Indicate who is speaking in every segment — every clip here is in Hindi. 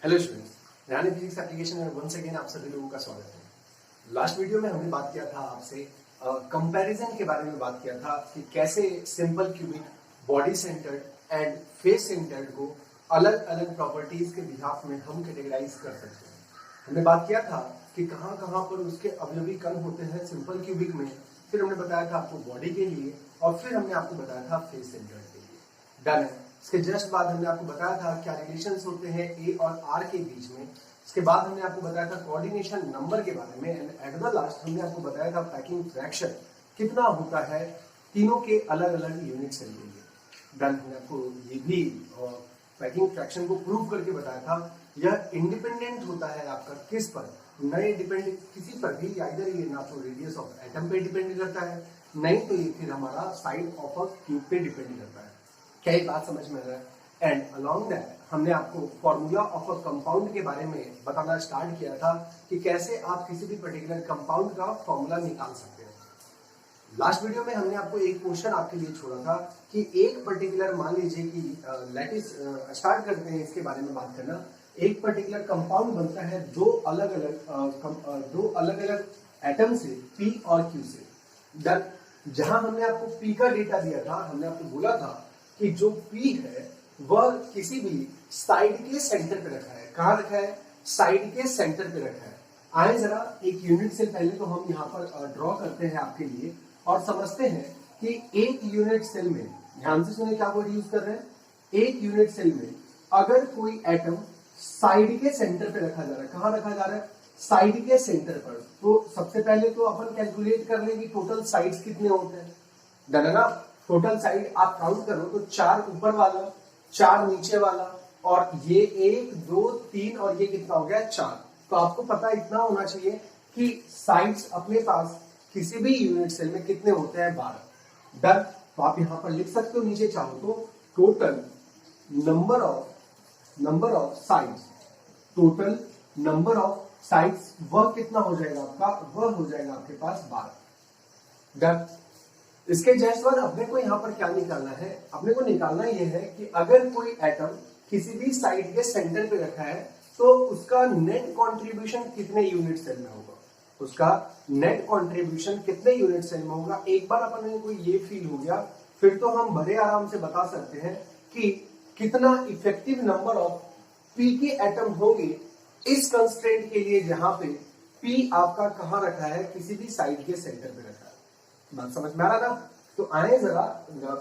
Speaker 1: हेलो स्टूडेंट्स, ध्यान फिजिक्स एप्लीकेशन में वंस अगेन आप सभी लोगों का स्वागत है। लास्ट वीडियो में हमने बात किया था आपसे कंपैरिजन के बारे में बात किया था कि कैसे simple cubic, body centred and face centred को अलग अलग प्रॉपर्टीज के बिहाफ में हम कैटेगराइज कर सकते हैं। हमने बात किया था कि कहाँ कहाँ पर उसके अवयवी कण होते हैं सिंपल क्यूबिक में, फिर हमने बताया था आपको बॉडी के लिए और फिर हमने आपको बताया था फेस सेंटर्ड के लिए। डन है। इसके जस्ट बाद हमने आपको बताया था क्या रिलेशंस होते हैं ए और आर के बीच में। इसके बाद हमने आपको बताया था कोऑर्डिनेशन नंबर के बारे में एंड एट द लास्ट हमने आपको बताया था पैकिंग फ्रैक्शन कितना होता है तीनों के अलग अलग यूनिट सेल के लिए। डन। हमने आपको ये भी पैकिंग फ्रैक्शन को प्रूव करके बताया था यह इंडिपेंडेंट होता है आपका किस पर, नए डिपेंड किसी पर भी, इधर ये ना तो रेडियस ऑफ एटम पे डिपेंड करता है नहीं तो ये फिर हमारा साइड ऑफ अ क्यूब पे डिपेंड करता है। क्या ये बात समझ में आ रहा है? एंड अलॉन्ग दैट हमने आपको फॉर्मूला ऑफ अ कंपाउंड के बारे में बताना स्टार्ट किया था कि कैसे आप किसी भी पर्टिकुलर कंपाउंड का फॉर्मूला निकाल सकते हैं। लास्ट वीडियो में हमने आपको एक क्वेश्चन आपके लिए छोड़ा था कि एक पर्टिकुलर, मान लीजिए कि लेटिस स्टार्ट करते हैं इसके बारे में बात करना। एक पर्टिकुलर कंपाउंड बनता है दो अलग अलग एटम से, पी और क्यू से। जहां हमने आपको पी का डेटा दिया था, हमने आपको बोला था कि जो P है वह किसी भी साइड के सेंटर पे रखा है। कहां रखा है? साइड के सेंटर पे रखा है। आए जरा एक यूनिट सेल पहले तो हम यहाँ पर ड्रॉ करते हैं आपके लिए और समझते हैं कि एक यूनिट सेल में, ध्यान से सुनिए क्या वर्ड यूज कर रहे हैं, एक यूनिट सेल में अगर कोई एटम साइड के सेंटर पे रखा जा रहा है, कहां रखा जा रहा है? साइड के सेंटर पर। तो सबसे पहले तो अपन कैलकुलेट कर लें कि टोटल साइड्स कितने होते हैं। डन है ना? टोटल साइड आप काउंट करो तो 4 ऊपर वाला, 4 नीचे वाला और ये 1 2 3 और ये कितना हो गया 4। तो आपको पता इतना होना चाहिए कि साइड्स अपने पास किसी भी यूनिट सेल में कितने होते हैं 12। डन। तो आप यहां पर लिख सकते हो नीचे चाहो तो total number of sides, total number of sides वह कितना हो जाएगा आपका? वह हो जाएगा आपके पास 12। डन। इसके जस्ट बाद अपने को यहाँ पर क्या निकालना है? अपने को निकालना यह है कि अगर कोई एटम किसी भी साइड के सेंटर पे रखा है तो उसका नेट कंट्रीब्यूशन कितने यूनिट सेल में होगा, उसका नेट कंट्रीब्यूशन कितने यूनिट सेल में होगा। एक बार अपने को ये फील हो गया फिर तो हम बड़े आराम से बता सकते हैं कि कितना इफेक्टिव नंबर ऑफ पी के एटम होंगे इस कंस्ट्रेंट के लिए जहां पे पी आपका कहां रखा है? किसी भी साइड के सेंटर पे रखा है। बात समझ में आ रहा था? तो आए जरा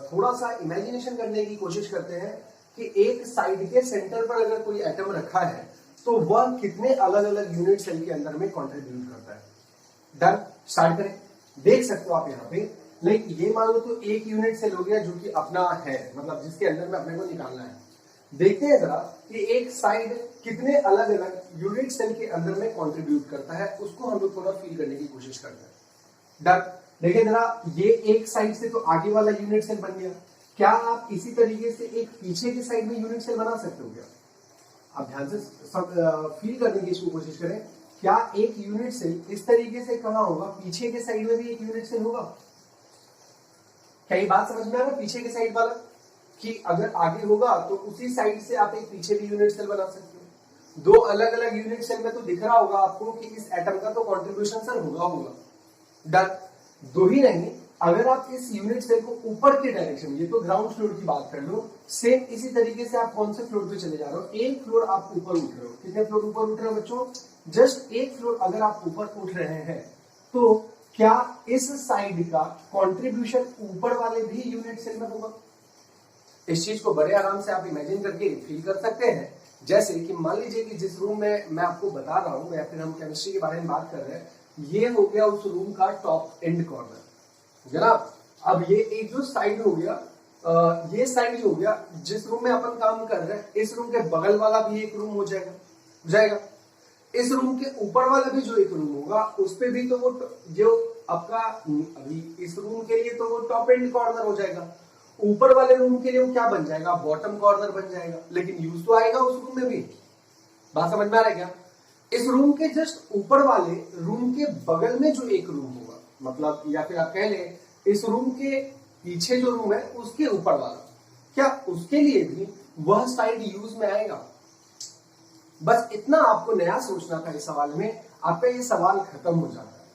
Speaker 1: थोड़ा सा इमेजिनेशन करने की कोशिश करते हैं कि एक साइड के सेंटर पर अगर कोई एटम रखा है तो वह कितने अलग अलग यूनिट सेल के अंदर में कंट्रीब्यूट करता है। डन। स्टार्ट करें। देख सकते हो आप यहाँ पे, लाइक ये मान लो तो एक यूनिट सेल हो गया जो कि अपना है, मतलब जिसके अंदर में अपने को निकालना है। देखते हैं जरा कि एक साइड कितने अलग अलग यूनिट सेल के अंदर में कंट्रीब्यूट करता है, उसको हम लोग थोड़ा फील करने की कोशिश करते हैं। डन। देखिए जरा, ये एक साइड से तो आगे वाला यूनिट सेल बन गया। क्या आप इसी तरीके से एक पीछे के साइड में यूनिट सेल बना सकते हो क्या? आप ध्यान से फील करने की इसको कोशिश करें। क्या एक यूनिट सेल इस तरीके से कहां होगा? पीछे के साइड में भी एक यूनिट सेल होगा। क्या ये बात समझ में आ रहा है? पीछे के साइड वाला कि अगर आगे होगा तो उसी साइड से आप एक पीछे भी यूनिट सेल बना सकते हो। दो अलग अलग यूनिट सेल में तो दिख रहा होगा आपको कि इस एटम का तो कॉन्ट्रीब्यूशन सर होगा। डन। दो ही नहीं, अगर आप इस यूनिट सेल को ऊपर के डायरेक्शन, ये तो ग्राउंड फ्लोर की बात कर लो, सेम इसी तरीके से आप कौन से फ्लोर पे चले जा रहे हो? एक फ्लोर आप ऊपर उठ रहे हो। कितने फ्लोर ऊपर उठ रहे हो बच्चों? जस्ट एक फ्लोर अगर आप ऊपर उठ रहे हैं तो क्या इस साइड का कंट्रीब्यूशन ऊपर वाले भी यूनिट सेल में होगा? इस चीज को बड़े आराम से आप इमेजिन करके फील कर सकते हैं। जैसे कि मान लीजिए कि जिस रूम में मैं आपको बता रहा हूं या फिर हम केमिस्ट्री के बारे में बात कर रहे हैं, ये हो गया उस रूम का टॉप एंड कॉर्नर जनाब। अब ये एक जो साइड हो गया, ये साइड जो हो गया जिस रूम में अपन काम कर रहे हैं, इस रूम के बगल वाला भी एक रूम हो जाएगा। इस रूम के ऊपर वाला भी जो एक रूम होगा उस पे भी तो वो जो आपका अभी इस रूम के लिए तो वो टॉप एंड कॉर्नर हो जाएगा। ऊपर वाले रूम के लिए वो क्या बन जाएगा? बॉटम कॉर्नर बन जाएगा। लेकिन यूज तो आएगा उस रूम में भी। बात समझ में आ रहा है क्या? इस रूम के जस्ट ऊपर वाले रूम के बगल में जो एक रूम होगा, मतलब या फिर आप कह लें इस रूम के पीछे जो रूम है उसके ऊपर वाला, क्या उसके लिए भी वह साइड यूज में आएगा? बस इतना आपको नया सोचना था इस सवाल में, आपका ये सवाल खत्म हो जाता है।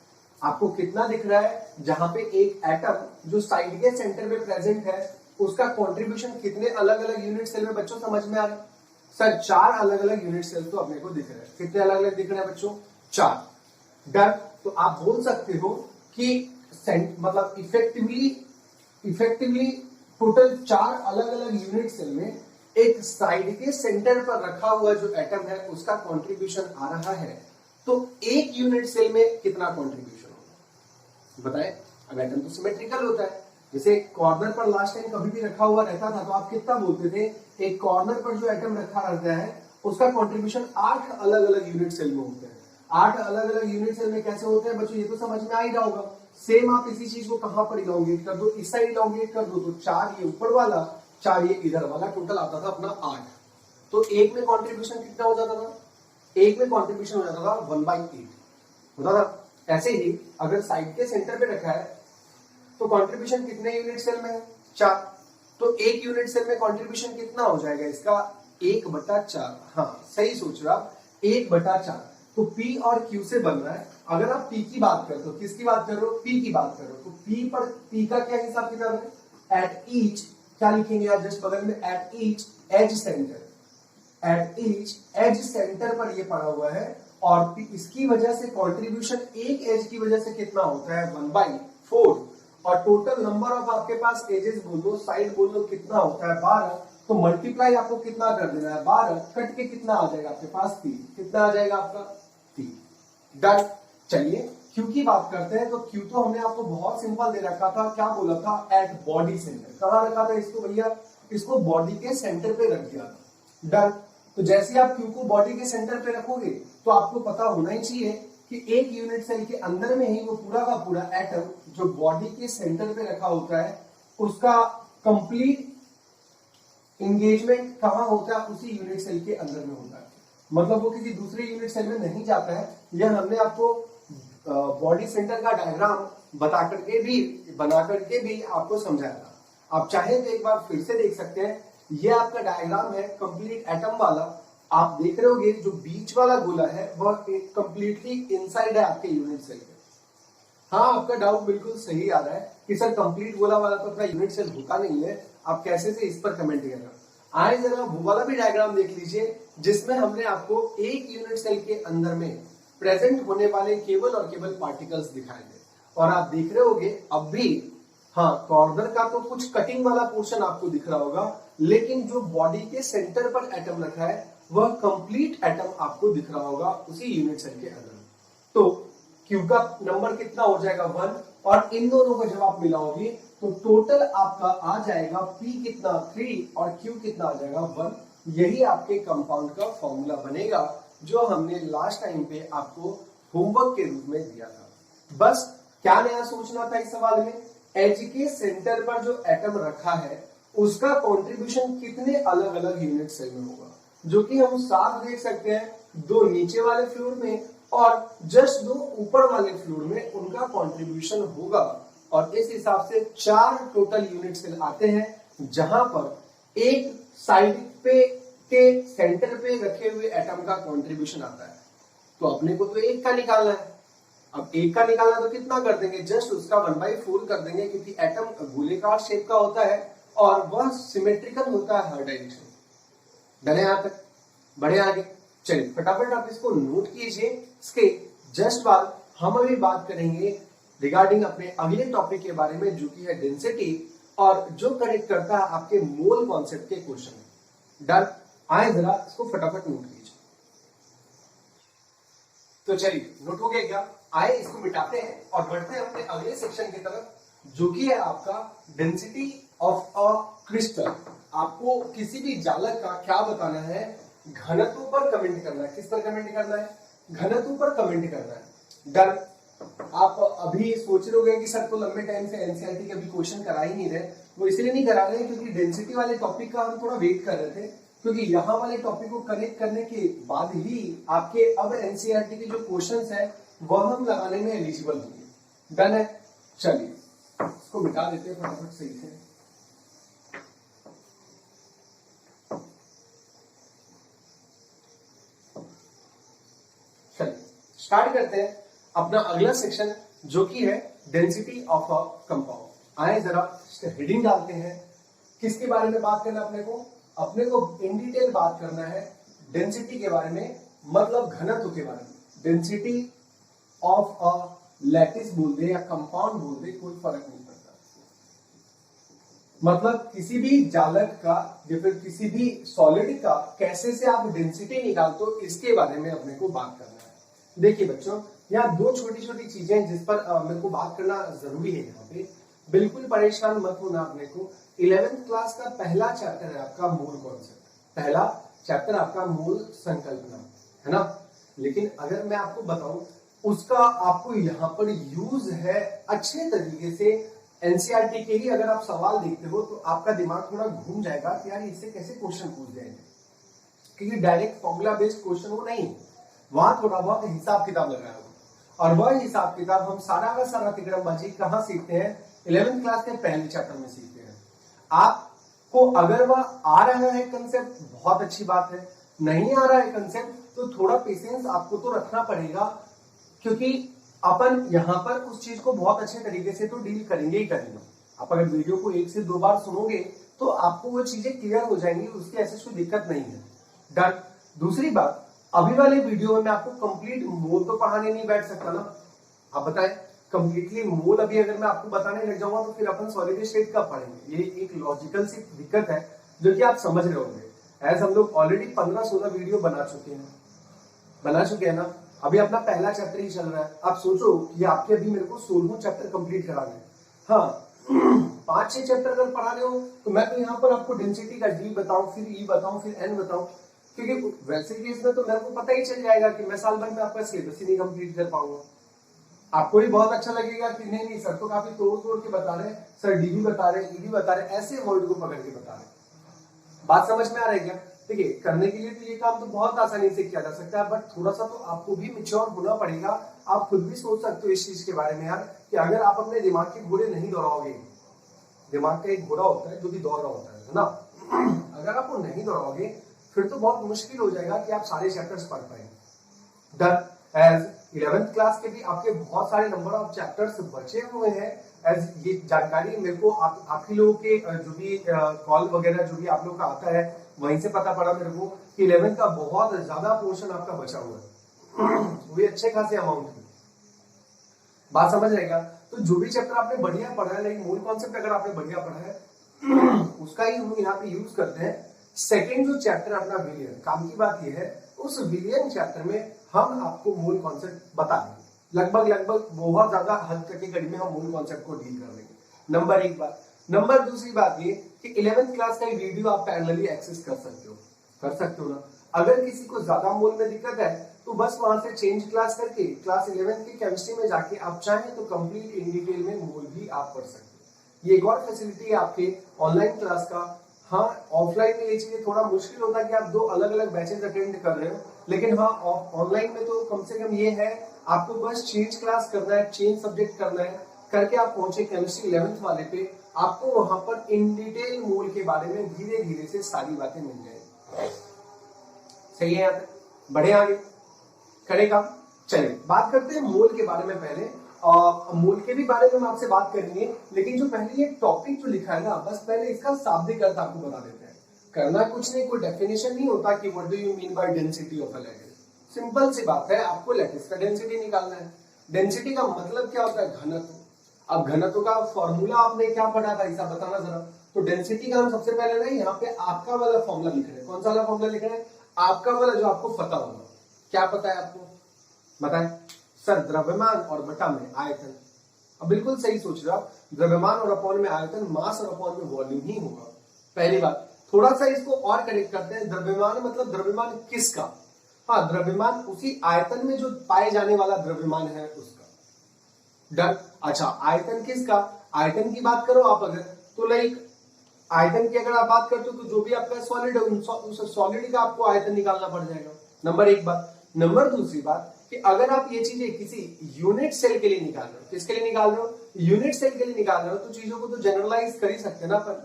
Speaker 1: आपको कितना दिख रहा है, जहां पे एक एटम जो साइड के सेंटर में प्रेजेंट है उसका कंट्रीब्यूशन कितने अलग अलग यूनिट सेल में, बच्चों समझ में आ रहा है? सर 4 अलग अलग यूनिट सेल तो अपने को दिख रहे हैं। कितने अलग अलग दिख रहे हैं बच्चों? 4। डन। तो आप बोल सकते हो कि मतलब इफेक्टिवली टोटल 4 अलग अलग यूनिट सेल में एक साइड के सेंटर पर रखा हुआ जो एटम है उसका कंट्रीब्यूशन आ रहा है, तो एक यूनिट सेल में कितना कंट्रीब्यूशन होगा बताएं। अब एटम तो सिमेट्रिकल होता है, जैसे कॉर्नर पर लास्ट टाइम कभी भी रखा हुआ रहता था तो आप कितना बोलते थे, एक कॉर्नर पर जो एटम रखा रहता है उसका कंट्रीब्यूशन 8 अलग अलग यूनिट सेल में होते हैं। 8 अलग अलग यूनिट सेल में कैसे होते हैं बच्चों, ये तो समझ में आ ही रहा होगा। सेम आप इसी चीज को कहां पर इलांगेट कर दो, इस साइड इलांगेट कर दो, तो 4 ये ऊपर वाला, 4 ये इधर वाला, टोटल आता था अपना 8। तो एक में कंट्रीब्यूशन कितना हो जाता था, एक में कंट्रीब्यूशन हो जाता था 1/8 होता था। ऐसे ही अगर साइड के सेंटर पे रखा है तो कंट्रीब्यूशन कितने यूनिट सेल में है, 4। तो एक यूनिट सेल में कंट्रीब्यूशन कितना हो जाएगा इसका, 1/4। हाँ सही सोच रहा, 1/4। तो P और Q से बन रहा है। अगर आप P की बात करते हो, किसकी बात कर रहे हो, P की बात कर रहे हो, तो P पर P का क्या हिसाब किताब है, एट ईच, क्या लिखेंगे आप जस्ट बगल में, at each edge centre, at each edge centre पर ये पड़ा हुआ है। और इसकी वजह से कंट्रीब्यूशन एक एज की वजह से कितना होता है, 1/4। और टोटल नंबर ऑफ आपके पास एजेस बोल दो, साइड बोल दो, कितना होता है 12। तो मल्टीप्लाई आपको कितना कर देना है, 12 कट के कितना आ जाएगा आपके पास, 3। कितना आ जाएगा आपका, 3। डन। चलिए क्यू की बात करते हैं। तो क्यू तो हमने आपको बहुत सिंपल दे रखा था, क्या बोला था, एट बॉडी सेंटर। कहां रखा था इसको भैया, इसको बॉडी के सेंटर पे रख दिया था। डन। तो जैसे आप क्यू को बॉडी के सेंटर पे रखोगे तो आपको पता होना ही चाहिए कि एक यूनिट सेल के अंदर में ही वो पूरा का पूरा एटम जो बॉडी के सेंटर पे रखा होता है उसका कंप्लीट एंगेजमेंट कहां होता है, उसी यूनिट सेल के अंदर में होता है। मतलब वो किसी दूसरे यूनिट सेल में नहीं जाता है। यह हमने आपको बॉडी सेंटर का डायग्राम बता करके भी, बना करके भी आपको समझाया था। आप चाहे तो एक बार फिर से देख सकते हैं। ये आपका डायग्राम है कंप्लीट एटम वाला। आप देख रहे होगे जो बीच वाला गोला है वह कंप्लीटली इनसाइड है आपके यूनिट सेल के। हाँ आपका डाउट बिल्कुल सही आ रहा है कि सर कंप्लीट गोला वाला तो अपना यूनिट सेल होता नहीं है, आप कैसे से इस पर कमेंट करना। आए जरा वो वाला भी डायग्राम देख लीजिए जिसमें हमने आपको एक यूनिट सेल के अंदर में प्रेजेंट होने वाले केवल और केवल पार्टिकल्स दिखाए थे। और आप देख रहे होगे अब भी, हाँ कॉर्नर का तो कुछ कटिंग वाला पोर्शन आपको दिख रहा होगा, लेकिन जो बॉडी के सेंटर पर एटम रखा है वह कंप्लीट एटम आपको दिख रहा होगा उसी यूनिट सेल के अंदर। तो Q का नंबर कितना हो जाएगा, 1। और इन दोनों को जब आप मिलाओगे तो टोटल आपका आ जाएगा P कितना, 3, और Q कितना आ जाएगा, 1। यही आपके कंपाउंड का फॉर्मूला बनेगा जो हमने लास्ट टाइम पे आपको होमवर्क के रूप में दिया था। बस क्या नया सोचना था इस सवाल में, एज के सेंटर पर जो एटम रखा है उसका कंट्रीब्यूशन कितने अलग अलग यूनिट सेल में होगा, जो कि हम साफ देख सकते हैं 2 नीचे वाले फ्लोर में और जस्ट 2 ऊपर वाले फ्लोर में उनका कंट्रीब्यूशन होगा। और इस हिसाब से 4 टोटल यूनिट सेल आते हैं जहां पर एक साइड पे के सेंटर पे रखे हुए एटम का कंट्रीब्यूशन आता है। तो अपने को तो एक का निकालना है। अब एक का निकालना तो कितना कर देंगे, जस्ट उसका 1/4 कर देंगे, क्योंकि एटम गोलेकार शेप का होता है और वह सिमेट्रिकल होता है हर डायरेक्शन। डरे यहां तक, बढ़े आगे। चलिए फटाफट आप इसको नोट कीजिए। इसके जस्ट बाद हम अभी बात करेंगे रिगार्डिंग अपने अगले टॉपिक के बारे में जो कि है डेंसिटी, और जो कनेक्ट करता है आपके मोल कॉन्सेप्ट के क्वेश्चन। डन। आए जरा इसको फटाफट नोट कीजिए। तो चलिए नोट हो गया क्या, आए इसको मिटाते हैं और बढ़ते हैं अपने अगले सेक्शन की तरफ जो कि है आपका डेंसिटी ऑफ अ क्रिस्टल। आपको किसी भी जालक का क्या बताना है, घनत्व पर कमेंट करना है। किस पर कमेंट करना है, घनत्व पर कमेंट करना है। डन। आप अभी सोच रहे होंगे कि सर तो लंबे टाइम से एनसीईआरटी के अभी क्वेश्चन करा ही नहीं रहे। वो इसलिए नहीं करा रहे क्योंकि डेंसिटी वाले टॉपिक का हम थोड़ा वेट कर रहे थे, क्योंकि यहाँ वाले टॉपिक को कनेक्ट करने के बाद ही आपके अब एनसीईआरटी के जो क्वेश्चंस है वह हम लगाने में एलिजिबल होंगे। डन है। चलिए इसको मिटा देते हैं फटाफट सही से। चलिए स्टार्ट करते हैं अपना अगला सेक्शन जो कि है डेंसिटी ऑफ अ कंपाउंड। आए जरा हेडिंग डालते हैं। किसके बारे में बात करना अपने को इन डिटेल बात करना है डेंसिटी के बारे में, मतलब घनत्व के बारे में। डेंसिटी ऑफ अ लैटिस बोल दे या कंपाउंड बोल दे, कोई फर्क नहीं पड़ता। मतलब किसी भी जालक का या फिर किसी भी सॉलिड का कैसे से आप डेंसिटी निकालते हो, इसके बारे में अपने को बात करना है। देखिए बच्चों, यहाँ दो छोटी छोटी चीजें जिस पर मेरे को बात करना जरूरी है। यहाँ पे बिल्कुल परेशान मत होना। अपने को 11th क्लास का पहला चैप्टर है आपका मूल कॉन्सेप्ट, पहला चैप्टर आपका मूल संकल्पना, है ना। लेकिन अगर मैं आपको बताऊं, उसका आपको यहाँ पर यूज है अच्छे तरीके से। एनसीईआरटी के ही अगर आप सवाल देखते हो तो आपका दिमाग थोड़ा घूम जाएगा कि यार इससे कैसे क्वेश्चन पूछ जाएंगे, क्योंकि डायरेक्ट फॉर्मूला बेस्ड क्वेश्चन वो नहीं, वहां थोड़ा बहुत हिसाब किताब लगाया हुआ। और वह हिसाब किताब हम सारा का सारा तिकड़मबाजी कहाँ सीखते हैं? 11th क्लास के पहले चैप्टर में सीखते हैं। आपको अगर वह आ रहा है कंसेप्ट, बहुत अच्छी बात है। नहीं आ रहा है कंसेप्ट तो थोड़ा पेशेंस आपको तो रखना पड़ेगा, क्योंकि अपन यहाँ पर उस चीज को बहुत अच्छे तरीके से तो डील करेंगे ही करेंगे। आप अगर वीडियो को 1 से 2 बार सुनोगे तो आपको वो चीजें क्लियर हो जाएंगी, उसकी ऐसी कोई दिक्कत नहीं है। डन। दूसरी बात, अभी वाले वीडियो में मैं आपको कंप्लीट मोल तो पढ़ाने नहीं बैठ सकता ना। आप बताएं, कंप्लीटली मोल अभी अगर मैं आपको बताने लग जाऊंगा तो फिर अपन सॉलिड स्टेट कब पढ़ेंगे? ये एक लॉजिकल सी दिक्कत है जो कि आप समझ रहे होंगे। एज हम लोग ऑलरेडी 15-16 वीडियो बना चुके हैं ना। अभी अपना पहला चैप्टर ही चल रहा है। आप सोचो कि आपके अभी मेरे को 16वां चैप्टर कंप्लीट कराना है। हाँ, 5-6 चैप्टर अगर पढ़ाने हो तो मैं तो यहाँ पर आपको डेंसिटी का डी बताऊं, फिर ई बताऊं, फिर एन बताऊं, क्योंकि वैसे केस में तो मेरे को पता ही चल जाएगा कि मैं साल भर में आपका सिलेबस ही नहीं कंप्लीट कर पाऊंगा। आपको भी बहुत अच्छा लगेगा कि नहीं सर तो काफी तोड़ के बता रहे हैं, सर डीबी बता रहे हैं, ईडी बता रहे हैं, ऐसे वर्ड को पकड़ के बता रहे हैं। बात समझ में आ रही है क्या? देखिए, करने के लिए तो ये काम तो बहुत आसानी से किया जा सकता है, बट थोड़ा सा तो आपको भी मैच्योर होना पड़ेगा। आप खुद भी सोच सकते हो इस चीज के बारे में यार, कि अगर आप अपने दिमाग के घोड़े नहीं दौड़ाओगे, दिमाग का एक घोड़ा होता है जो भी दौड़ रहा होता है ना, अगर आप वो नहीं दौड़ाओगे फिर तो बहुत मुश्किल हो जाएगा कि आप सारे चैप्टर्स पढ़ पाएंगे। डन। एज 11th क्लास के भी आपके बहुत सारे नंबर ऑफ चैप्टर्स बचे हुए हैं। एज ये जानकारी मेरे को आप ही लोगों के जो भी कॉल वगैरह जो भी आप लोग का आता है वहीं से पता पड़ा मेरे को कि 11th का बहुत ज्यादा पोर्शन आपका बचा हुआ है, वो भी अच्छे खासे अमाउंट में। बात समझ रहेगा? तो जो भी चैप्टर आपने बढ़िया पढ़ा है, लेकिन मूल कॉन्सेप्ट अगर आपने बढ़िया पढ़ा है उसका ही हम यहाँ पे यूज करते हैं। सेकेंड जो चैप्टर अपना विलियन, काम की बात यह है उस विलियन चैप्टर में हम आपको मूल कॉन्सेप्ट बता देंगे। लगभग बहुत ज्यादा हद तक की कड़ी में हम मूल कॉन्सेप्ट को डील कर लेंगे। नंबर एक बात। नंबर दूसरी बात ये कि 11th क्लास का वीडियो आप पैरेलली एक्सेस कर सकते हो ना। अगर किसी को ज्यादा मूल में दिक्कत है तो बस वहां से चेंज क्लास करके क्लास 11th की केमिस्ट्री में जाके आप चाहें तो कंप्लीट इन डिटेल में मूल भी आप पढ़ सकते हो। ये एक और फैसिलिटी है आपके ऑनलाइन क्लास का। हाँ, ऑफलाइन में ये चीजें थोड़ा मुश्किल होता है कि आप 2 अलग-अलग बैचेस अटेंड कर रहे हो, लेकिन हाँ ऑनलाइन में तो कम से कम ये है आपको बस चेंज क्लास करना है, चेंज सब्जेक्ट करना है, करके आप पहुंचे केमिस्ट्री 11th वाले पे, आपको वहां पर इन डिटेल मोल के बारे में धीरे धीरे से सारी बातें मिल जाएगी। सही है? यहाँ तक बढ़े आगे करेगा। चलिए बात करते हैं मोल के बारे में। पहले मोल के भी बारे में हम आपसे बात करेंगे, लेकिन जो पहले ये टॉपिक जो लिखा है ना, बस पहले इसका शाब्दिक अर्थ आपको बता देते हैं। करना कुछ नहीं, कोई डेफिनेशन नहीं होता कि what do you mean by density of a lattice. Simple सी बात है, आपको लैटिस का डेंसिटी निकालना है। डेंसिटी का मतलब क्या होता है? घनत्व। अब घनत्व का फॉर्मूला आपने क्या पढ़ा था, ऐसा बताना जरा। तो डेंसिटी का हम सबसे पहले ना यहाँ पे आपका वाला फॉर्मूला लिख रहे हैं। कौन सा वाला फॉर्मूला लिख रहे हैं? आपका वाला जो आपको पता होगा। क्या पता है आपको? बताएं सर। द्रव्यमान और बटा में आयतन। अब बिल्कुल सही सोच रहे हो आप, द्रव्यमान और अपॉन में आयतन, मास और अपॉन में वॉल्यूम ही होगा। पहली बात। थोड़ा सा इसको और कनेक्ट करते हैं। द्रव्यमान मतलब द्रव्यमान किसका? हाँ, द्रव्यमान उसी आयतन में जो पाए जाने वाला द्रव्यमान है उसका। डन। अच्छा, आयतन किसका? आयतन की बात करो आप अगर, तो लाइक आयतन की अगर आप बात करते हो तो जो भी आपका सॉलिड है उस सॉलिड का आपको आयतन निकालना पड़ जाएगा। नंबर एक बात। नंबर दूसरी बात कि अगर आप ये चीजें किसी यूनिट सेल के लिए निकाल रहे हो, किसके लिए निकाल रहे हो? यूनिट सेल के लिए निकाल रहे हो, तो चीजों को तो जनरलाइज कर ही सकते हैं ना अपन।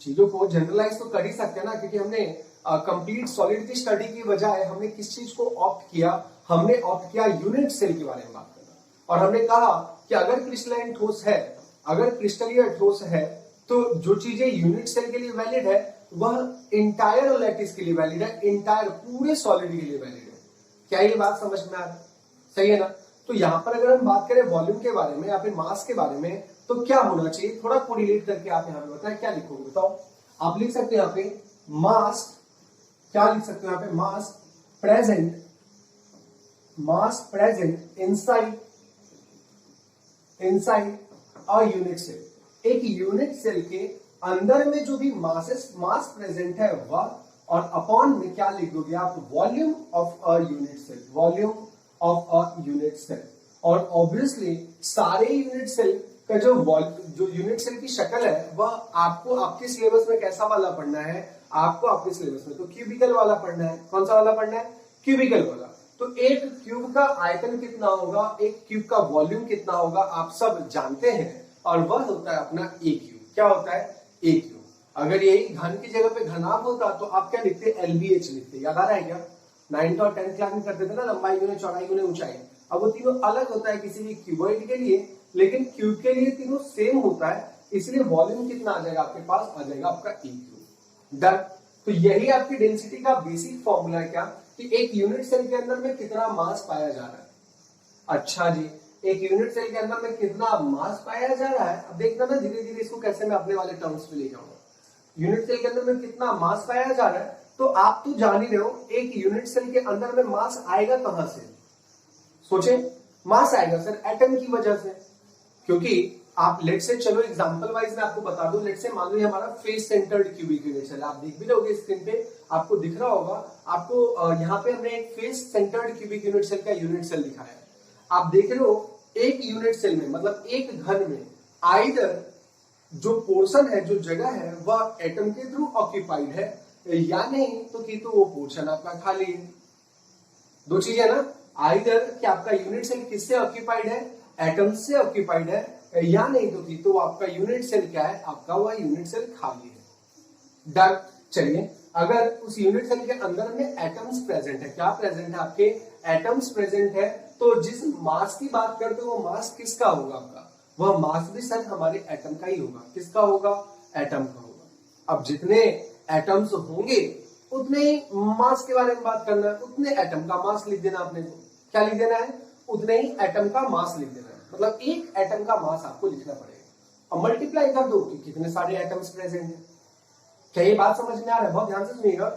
Speaker 1: चीजों को जनरलाइज तो कर ही सकते हैं ना, क्योंकि हमने कंप्लीट सॉलिड की स्टडी की बजाय हमने किस चीज को ऑप्ट किया, हमने ऑप्ट किया यूनिट सेल के बारे में बात करना। और हमने कहा कि अगर क्रिस्टलाइन ठोस है, अगर क्रिस्टलीय ठोस है, तो जो चीजें यूनिट सेल के लिए वैलिड है वह इंटायर लैटिस के लिए वैलिड है, इंटायर पूरे सॉलिड के लिए वैलिड है। क्या ये बात समझ में आ रही है? सही है ना? तो यहां पर अगर हम बात करें वॉल्यूम के बारे में या फिर मास के बारे में, तो क्या होना चाहिए, थोड़ा कोरिलेट करके आप यहां पे बताएं, क्या लिखोगे बताओ। आप लिख सकते हैं यहां पे मास, क्या लिख सकते हो यहां पे, mass present inside a unit cell. एक यूनिट सेल के अंदर में जो भी मास प्रेजेंट है वह, और अपॉन में क्या लिख दोगे आप, volume of a unit cell, volume of a unit cell. और ऑब्वियसली सारे यूनिट सेल का जो यूनिट सेल की शक्ल है वह आपको आपके सिलेबस में कैसा वाला पढ़ना है, आपको आपके सिलेबस में तो क्यूबिकल वाला पढ़ना है। कौन सा वाला पढ़ना है? क्यूबिकल वाला। तो एक क्यूब का आयतन कितना होगा, एक क्यूब का वॉल्यूम कितना होगा, आप सब जानते हैं, और वह होता है अपना ए क्यूब। क्या होता है? ए क्यूब। अगर यही घन की जगह पे घनाभ होता तो आप क्या लिखते? एलबीएच लिखते। याद आ रहा है क्या? 9th और 10th क्लास में करते थे ना, लंबाई गुने चौड़ाई गुने ऊंचाई। अब वो तीनों अलग होता है किसी भी क्यूबॉइड के लिए, लेकिन क्यूब के लिए तीनों सेम होता है, इसलिए वॉल्यूम कितना आ जाएगा आपके पास, आ जाएगा आपका ए क्यूब। डन। तो यही आपकी डेंसिटी का बेसिक फॉर्मूला है, क्या कि एक यूनिट सेल के अंदर में कितना मास पाया जा रहा है। अच्छा जी, एक यूनिट सेल के अंदर में कितना मास पाया जा रहा है। अब देखना ना धीरे धीरे इसको कैसे मैं अपने वाले टर्म्स में ले जाऊंगा। यूनिट सेल के अंदर में कितना मास पाया जा रहा है, तो आप तो जान ही रहे हो एक यूनिट सेल के अंदर में मास आएगा कहां से। सोचे, मास आएगा सर एटम की वजह से, क्योंकि आप लेट से, चलो एग्जांपल वाइज मैं आपको बता दूं, लेट से मान लो हमारा face centred cubic unit cell, आप देख भी लोगे स्क्रीन पे, आपको दिख रहा होगा आपको, यहाँ पे हमने एक face centred cubic unit cell का यूनिट सेल दिखाया है। आप देख रहे हो एक यूनिट सेल में, मतलब एक घन में, आइदर जो पोर्शन है, जो जगह है, वह एटम के थ्रू ऑक्यूपाइड है, या नहीं तो वो पोर्शन आपका खाली है। दो चीजें ना, आइदर कि आपका यूनिट सेल किससे ऑक्यूपाइड है, एटम से ऑक्यूपाइड है, या नहीं तो आपका यूनिट सेल क्या है, आपका वह यूनिट सेल खाली है। डन। चलिए, अगर उस यूनिट सेल के अंदर में एटम्स प्रेजेंट है, क्या प्रेजेंट है आपके, एटम्स प्रेजेंट है, तो जिस मास की बात करते हो वो मास किसका होगा आपका, वह मास भी सर हमारे एटम का ही होगा। किसका होगा? एटम का होगा। अब जितने एटम्स होंगे उतने ही मास के बारे में बात करना है, उतने एटम का मास लिख देना आपने को। क्या लिख देना है? उतने ही एटम का मास लिख देना है, मतलब एक एटम का मास आपको लिखना पड़ेगा। अब मल्टीप्लाई कर दो कि कितने सारे एटम्स प्रेजेंट हैं। क्या ये बात समझ में आ रहा है? बहुत ध्यान से सुनिएगा।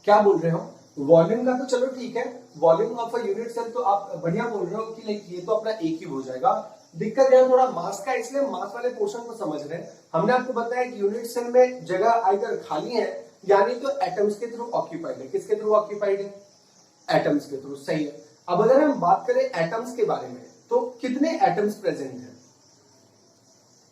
Speaker 1: क्या बोल रहे हो? वॉल्यूम का तो चलो ठीक है, volume of a unit cell तो आप बढ़िया बोल रहे हो कि लाइक ये तो अपना एक ही हो जाएगा। दिक्कत यहाँ थोड़ा मास का, इसलिए मास वाले पोर्शन को समझ रहे हैं। हमने आपको बताया कि यूनिट सेल में जगह आइदर खाली है, यानी तो एटम्स के थ्रू ऑक्यूपाइड है। किसके थ्रू ऑक्यूपाइड है? एटम्स के थ्रू। सही है। अब अगर हम बात करें एटम्स के बारे में, तो कितने एटम्स प्रेजेंट है,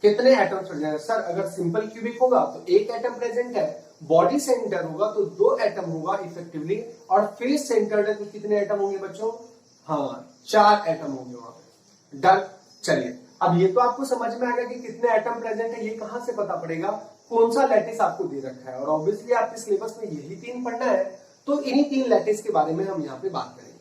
Speaker 1: कितने एटम्स प्रेजेंट है? सर अगर सिंपल क्यूबिक होगा तो एक एटम प्रेजेंट है, बॉडी सेंटर होगा तो दो एटम होगा इफेक्टिवली, और फेस सेंटर है तो कितने एटम होंगे बच्चों? हाँ, 4 एटम होंगे वहां पे। डन। चलिए, अब ये तो आपको समझ में आ गया कि कितने एटम प्रेजेंट है। ये कहां से पता पड़ेगा? कौन सा लैटिस आपको दे रखा है, और ऑब्वियसली आपके सिलेबस में यही 3 पढ़ना है, तो इन्हीं 3 लैटिस के बारे में हम यहाँ पे बात करेंगे।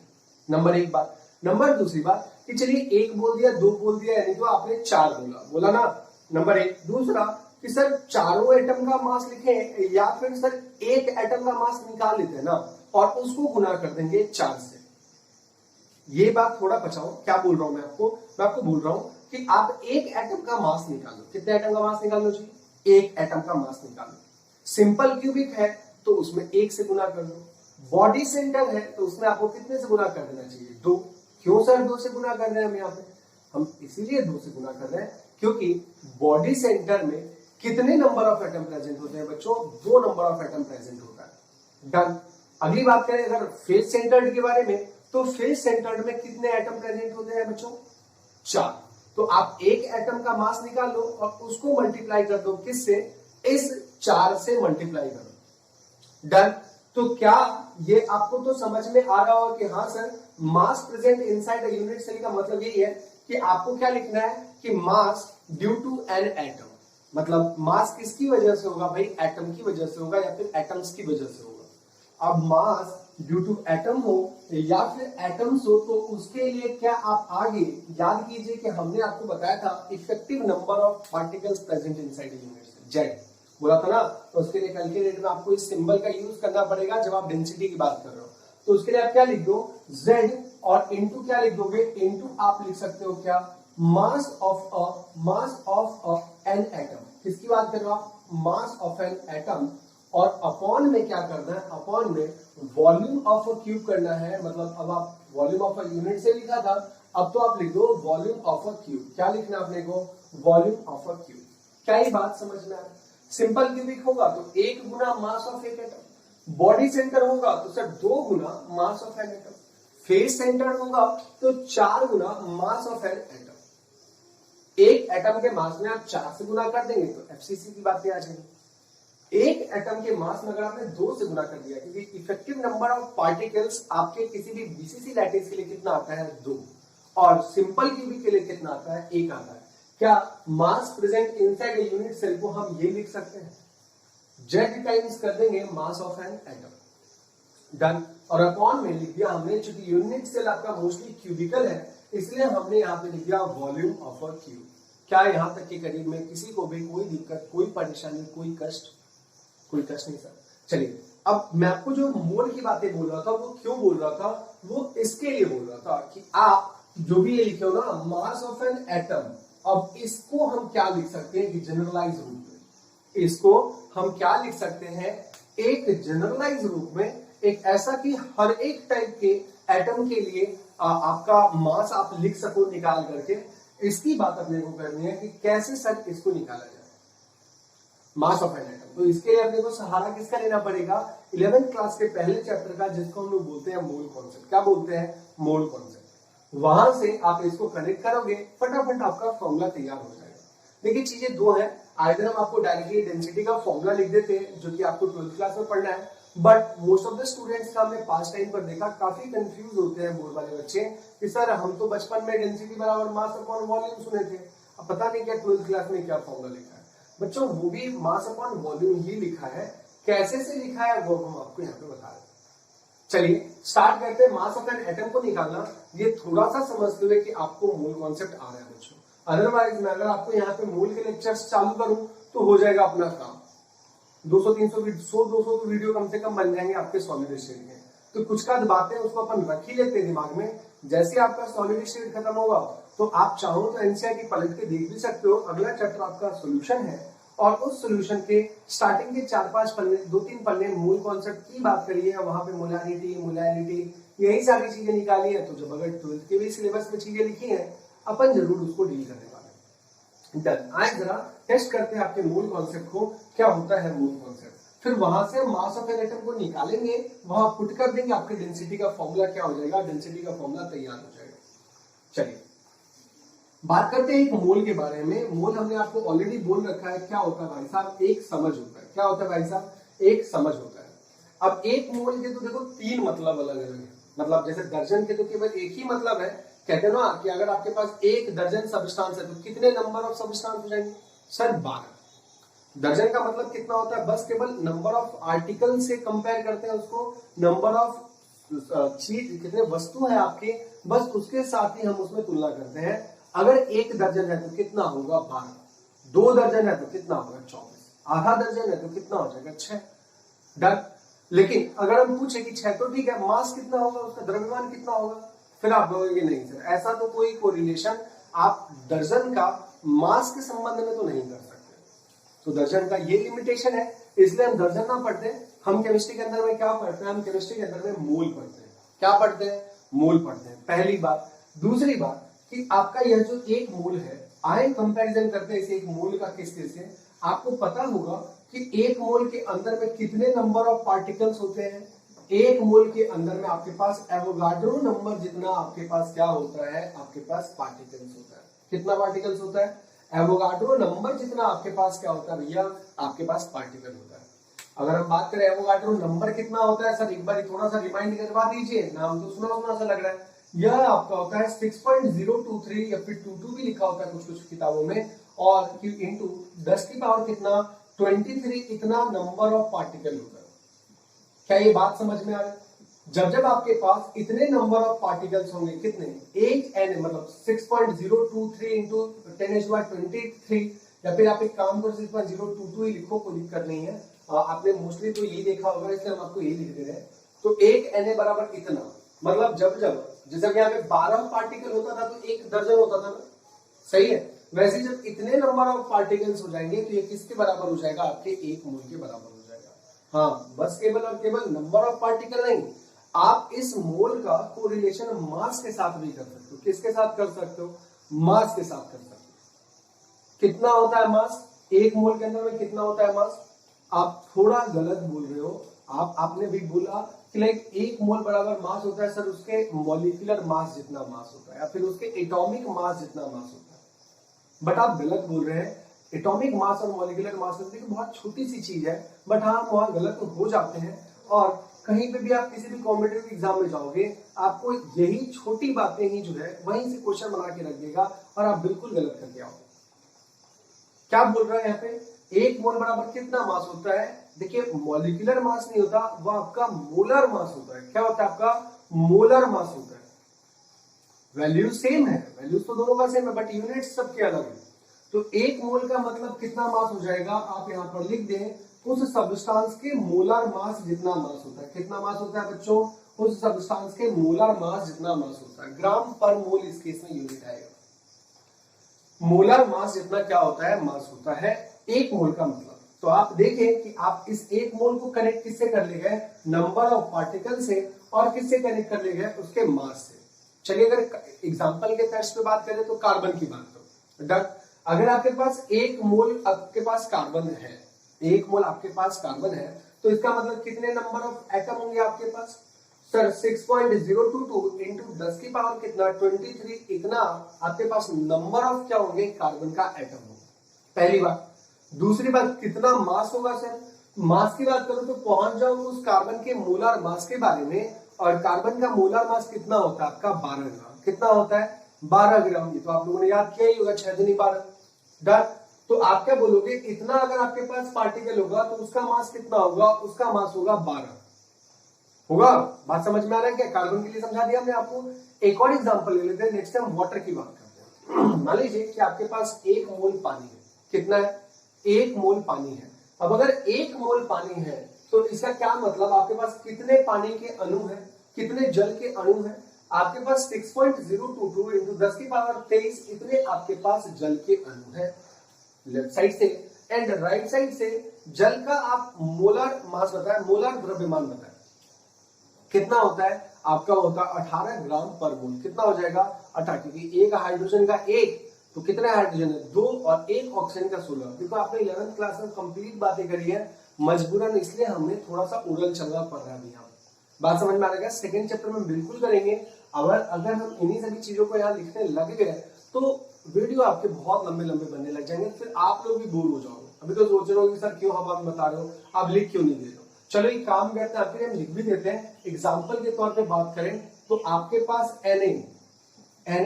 Speaker 1: नंबर 1 बात। नंबर दूसरी बात कि चलिए 1 बोल दिया, 2 बोल दिया, यानी तो आपने 4 बोला ना, नंबर 1। दूसरा कि सर चारों एटम का मास लिखें, या फिर सर एक एटम का मास निकाल लेते हैं ना और उसको गुना कर देंगे 4 से। ये बात थोड़ा बचाओ। क्या बोल रहा हूं मैं आपको बोल रहा हूं कि आप एक एटम का मास निकालो। कितने एटम का मास निकालो जी? एक एटम का मास निकालो। सिंपल क्यूबिक है तो उसमें 1 से गुना कर दो। बॉडी सेंटर है तो उसमें आपको कितने से गुना कर देना चाहिए? 2। क्यों सर 2 से गुना कर रहे हैं हम यहाँ पे? हम इसीलिए 2 से गुना कर रहे हैं क्योंकि बॉडी सेंटर में कितने नंबर ऑफ एटम प्रेजेंट होते हैं बच्चों? 2 नंबर ऑफ एटम प्रेजेंट होता है। डन। अगली बात करें अगर फेस सेंटर्ड के बारे में, तो फेस सेंटर्ड में कितने एटम प्रेजेंट होते हैं बच्चों? 4। तो आप एक एटम का मास निकाल लो और उसको मल्टीप्लाई कर दो। किससे? इस 4 से मल्टीप्लाई करो। डन। तो क्या ये आपको तो समझ में आ रहा होगा कि हाँ sir, mass present inside a unit cell का मतलब यही है कि आपको क्या लिखना है कि मास ड्यू टू एन एटम, मतलब मास किसकी वजह से होगा भाई, एटम की वजह से होगा या फिर एटम्स की वजह से होगा। अब मास ड्यू टू एटम हो या फिर एटम्स हो, तो उसके लिए क्या आप आगे याद कीजिए कि हमने आपको बताया था effective number of particles present inside the unit, Z बोला था ना। तो उसके लिए कल के डेट में आपको इस सिंबल का यूज करना पड़ेगा जब आप डेंसिटी की बात कर रहे हो। तो उसके लिए आप क्या लिख दो, z, और इनटू क्या लिख दोगे, इनटू आप लिख सकते हो क्या, मास ऑफ एन एटम। किसकी बात कर रहे हो आप, मास ऑफ एन एटम। और अपॉन में क्या करना है, अपॉन में वॉल्यूम ऑफ अ क्यूब करना है। मतलब अब आप वॉल्यूम ऑफ अ यूनिट से लिखा था, अब तो आप लिख दो वॉल्यूम ऑफ अ क्यूब। क्या लिखना आपने को, वॉल्यूम ऑफ अ क्यूब। क्या ये बात समझ में आ रहा है। सिंपल क्यूबिक होगा तो 1 गुना मास ऑफ एक एटम, बॉडी सेंटर होगा तो sir 2 Guna mass of an atom, face centre होगा तो 4 गुना मास ऑफ एन एटम। एक एटम के मास में आप 4 से गुना कर देंगे तो एफसीसी की बातें आ जाएंगी। एक एटम के मास में अगर आपने 2 से गुना कर दिया, क्योंकि इफेक्टिव नंबर ऑफ पार्टिकल्स आपके किसी भी बीसीसी लैटिस के लिए कितना आता है, 2, और सिंपल क्यूबिक के लिए कितना आता है, 1 आता है। क्या mass present inside a unit cell को हम ये लिख सकते हैं, जेड टाइम्स कर देंगे mass of an atom, done. और अपॉन में लिख दिया हमने, चूंकि यूनिट सेल आपका मोस्टली क्यूबिकल है इसलिए हमने यहाँ पे लिख दिया वॉल्यूम ऑफ अ क्यूब। क्या यहां तक के करीब में किसी को भी कोई दिक्कत, कोई परेशानी, कोई कष्ट नहीं सर। चलिए अब मैं आपको जो मोल की बातें बोल रहा था वो क्यों बोल रहा था, वो इसके लिए बोल रहा था कि आप जो भी ये लिखे हो ना, मास ऑफ एन एटम, अब इसको हम क्या लिख सकते हैं कि जनरलाइज रूप में, इसको हम क्या लिख सकते हैं, एक जनरलाइज रूप में, एक ऐसा कि हर एक टाइप के एटम के लिए आपका मास आप लिख सको निकाल करके। इसकी बात अपने को करनी है कि कैसे सर इसको निकाला जाए, मास ऑफ एन एटम। तो इसके लिए अपने को सहारा किसका लेना पड़ेगा, 11th क्लास के पहले चैप्टर का, जिसको हम लोग बोलते हैं मोल कॉन्सेप्ट। क्या बोलते हैं, मोल कॉन्सेप्ट। वहां से आप इसको कनेक्ट करोगे, फटाफट आपका फॉर्मूला तैयार हो जाएगा। देखिए चीजें दो है, आइदर हम आपको डायरेक्टली डेंसिटी का फॉर्मूला लिख देते हैं जो कि आपको 12th क्लास में पढ़ना है, but most of the students का हमने पास टाइम पर देखा काफी कंफ्यूज होते हैं बोर्ड वाले बच्चे कि सर हम तो बचपन में डेंसिटी बराबर मास अपॉन वॉल्यूम सुने थे, अब पता नहीं क्या 12th क्लास में क्या फॉर्मूला लिखा है। बच्चों वो भी मास अपॉन वॉल्यूम ही लिखा है, कैसे से लिखा है वो हम आपको यहाँ पे बता रहे हैं। चलिए स्टार्ट करते हैं मास ऑफ एन एटम को निकालना। ये थोड़ा सा समझते हुए कि आपको मोल कॉन्सेप्ट आ रहा है बच्चों, अदरवाइज मैं अगर आपको यहाँ पे मोल के लेक्चर्स चालू करूं तो हो जाएगा अपना काम, 200-300 100-200 तो वीडियो कम से कम बन जाएंगे आपके सॉलिड स्टेट के। तो कुछ का बातें उसको अपन रख ही लेते हैं दिमाग में, जैसे आपका सॉलिड स्टेट खत्म होगा तो आप चाहो तो एनसीईआरटी पलट के देख भी सकते हो, अगला चैप्टर आपका सोल्यूशन है और उस सोल्यूशन के स्टार्टिंग के 4-5 पन्ने, 2-3 पन्ने मूल कॉन्सेप्ट की बात करी है, वहां पे मोलारिटी, मोलैरिटी, यही सारी चीजें निकाली है। तो जब अगर 12th के भी सिलेबस में चीजें लिखी है अपन जरूर उसको डील करने वाले हैं। डन, आज जरा टेस्ट करते हैं आपके मूल कॉन्सेप्ट को, क्या होता है मूल कॉन्सेप्ट। फिर वहां से मास ऑफ एन एटम को निकालेंगे, वहां पुट कर देंगे, आपके डेंसिटी का फॉर्मूला क्या हो जाएगा, डेंसिटी का फॉर्मूला तैयार हो जाएगा। चलिए बात करते हैं एक मोल के बारे में। मोल हमने आपको ऑलरेडी बोल रखा है, क्या होता है भाई साहब, एक समझ होता है। क्या होता है भाई साहब, एक समझ होता है। अब एक मोल के तो देखो 3 मतलब अलग अलग है, मतलब जैसे दर्जन के तो केवल एक ही मतलब है। कहते हैं ना कि अगर आपके पास 1 दर्जन सबस्टांस है तो कितने नंबर ऑफ सबस्टांस हो जाएंगे सर, 12। दर्जन का मतलब कितना होता है, बस केवल नंबर ऑफ आर्टिकल से कंपेयर करते हैं उसको, नंबर ऑफ चीज कितने वस्तु है आपके, बस उसके साथ ही हम उसमें तुलना करते हैं। अगर 1 दर्जन है तो कितना होगा, 12। 2 दर्जन है तो कितना होगा, 24। आधा दर्जन है तो कितना हो जाएगा, 6। डन। लेकिन अगर हम पूछे कि 6 तो ठीक है, मास कितना होगा उसका, द्रव्यमान कितना होगा, फिर आप बोलेंगे नहीं सर ऐसा तो कोई कोरिलेशन आप दर्जन का मास के संबंध में तो नहीं कर सकते। तो दर्जन का ये लिमिटेशन है, इसलिए हम दर्जन ना पढ़ते, हम केमिस्ट्री के अंदर में क्या पढ़ते हैं, हम केमिस्ट्री के अंदर में मोल पढ़ते हैं। क्या पढ़ते हैं, मोल पढ़ते हैं, पहली बात। दूसरी बात कि आपका यह जो एक मोल है, आयन कंपैरिजन करते हैं इसे एक मोल का किसके से, आपको पता होगा कि एक मोल के अंदर में कितने नंबर ऑफ पार्टिकल्स होते हैं। एक मोल के अंदर में आपके पास एवोगाड्रो नंबर जितना आपके पास क्या होता है, आपके पास पार्टिकल्स होता है। कितना पार्टिकल्स होता है, एवोगाड्रो नंबर जितना आपके पास क्या होता है भैया, आपके पास पार्टिकल होता है। अगर हम बात करें एवोगाड्रो नंबर कितना होता है सर, एक बार थोड़ा सा रिमाइंड करवा दीजिए, नाम तो सुना सा लग रहा है। यह आपका होता है 6.023 या फिर 22 भी लिखा होता है कुछ कुछ किताबों में, और इंटू 10 की पावर कितना 23 इतना नंबर ऑफ पार्टिकल होगा। क्या ये बात समझ में आ रहा है? जब जब आपके पास इतने नंबर ऑफ पार्टिकल्स होंगे, कितने, एक एन मतलब 6.023 इंटू 10⁻23, या फिर आप एक काम करो 6.022 ही लिखो, कोई दिक्कत नहीं है। आपने मोस्टली तो यही देखा होगा, इसलिए हम आपको यही लिख दे रहे हैं। तो एक एन बराबर इतना, मतलब जब जब जैसे यहाँ पे 12 पार्टिकल होता था तो एक दर्जन होता था ना, सही है। वैसे जब इतने नंबर ऑफ पार्टिकल्स हो जाएंगे तो ये किसके बराबर हो जाएगा, आपके एक मोल के बराबर हो जाएगा। हाँ, बस केवल और केवल नंबर ऑफ पार्टिकल नहीं, आप इस मोल का कोरिलेशन मास के साथ भी कर सकते हो। किसके साथ कर सकते हो, मास के साथ कर सकते हो। कितना होता है मास, एक मोल के अंदर में कितना होता है मास? आप थोड़ा गलत बोल रहे हो। आपने भी बोला कि लाइक एक मोल बराबर मास होता है सर उसके मॉलिक्यूलर मास जितना मास होता है, या फिर उसके एटॉमिक मास जितना मास होता है, बट आप गलत बोल रहे हैं। एटॉमिक मास और मॉलिक्यूलर मास बहुत छोटी सी चीज है, बट हाँ वहां गलत हो जाते हैं। और कहीं पे भी आप किसी भी कॉम्पिटिटिव एग्जाम में जाओगे, आपको यही छोटी बातें ही जो है वहीं से क्वेश्चन बना के रख देगा और आप बिल्कुल गलत करके आओगे। क्या बोल रहा है यहाँ पे, एक मोल बराबर कितना मास होता है? देखिए मॉलिक्यूलर मास नहीं होता, वो आपका मोलर मास होता है। क्या होता है आपका, मोलर मास होता है। वैल्यू सेम है, वैल्यू तो दोनों का सेम है, बट यूनिट सबके अलग है। तो एक मोल का मतलब कितना मास हो जाएगा, आप यहां पर लिख दें उस सब्सटेंस के मोलर मास जितना मास होता है। कितना मास होता है बच्चों, उस सब्सटेंस के मोलर मास जितना मास होता है। ग्राम पर मोल इस केस में यूनिट आएगा। मोलर मास जितना क्या होता है, मास होता है एक मोल का मतलब। तो आप देखें कि आप इस एक मोल को कनेक्ट किससे कर ले गए, नंबर ऑफ पार्टिकल से, और किससे कनेक्ट कर ले गए, उसके मास से। चलिए अगर एग्जांपल के टेस्ट पे बात करें तो कार्बन की बात करो। डन, अगर आपके पास एक मोल आपके पास कार्बन है, एक मोल आपके पास कार्बन है, तो इसका मतलब कितने नंबर ऑफ एटम होंगे आपके पास? सर 6.022 इंटू 10 की पावर कितना 23 इतना आपके पास नंबर ऑफ क्या होंगे, कार्बन का एटम होगा। पहली बात। दूसरी बात, कितना मास होगा सर? मास की बात करो तो पहुंच जाओ उस कार्बन के मोलर मास के बारे में, और कार्बन का मोलर मास कितना होता है आपका 12 ग्राम। कितना होता है 12 ग्राम। ये तो आप लोगों ने याद किया ही होगा, 6 दूनी 12। डन। तो आप क्या बोलोगे, इतना अगर आपके पास पार्टिकल होगा तो उसका मास कितना होगा, उसका मास होगा 12 होगा। बात समझ में आ रहा है क्या? कार्बन के लिए समझा दिया हमने आपको। एक और एग्जांपल ले लेते हैं, नेक्स्ट टाइम वाटर की बात करते हैं। मान लीजिए कि आपके पास 1 मोल पानी है। कितना है, 1 मोल पानी है। अब अगर 1 मोल पानी है तो इसका क्या मतलब, आपके पास कितने पानी के अणु है, कितने जल के अणु है? आपके पास 6.022 इंटू 10 की पावर 23 इतने आपके पास जल के अणु है लेफ्ट साइड से, एंड राइट साइड से जल का आप मोलर मास बताया, मोलर द्रव्यमान बताया। कितना होता है आपका, होता है 18 ग्राम पर मोल। कितना हो जाएगा 18, क्योंकि एक हाइड्रोजन का एक, तो कितने हाइड्रोजन है 2, और एक ऑक्सीजन का 16। देखो आपने 11th क्लास में कंप्लीट बातें करी है, मजबूरन इसलिए हमने थोड़ा सा उड़ल चलना पड़ रहा है। यहाँ बात समझ में आ रहा है? सेकंड चैप्टर में बिल्कुल करेंगे। अगर हम इन्हीं सभी चीजों को यहाँ लिखने लग गए तो वीडियो आपके बहुत लंबे लंबे बनने लग जाएंगे, फिर आप लोग भी बोर हो जाओगे। अभी तो सोच रहे हो कि सर क्यों हम आप बता रहे हो, आप लिख क्यों नहीं दे रहे हो। चलो एक काम करते हैं, आपके हम लिख भी देते हैं। एग्जाम्पल के तौर पे बात करें तो आपके पास Na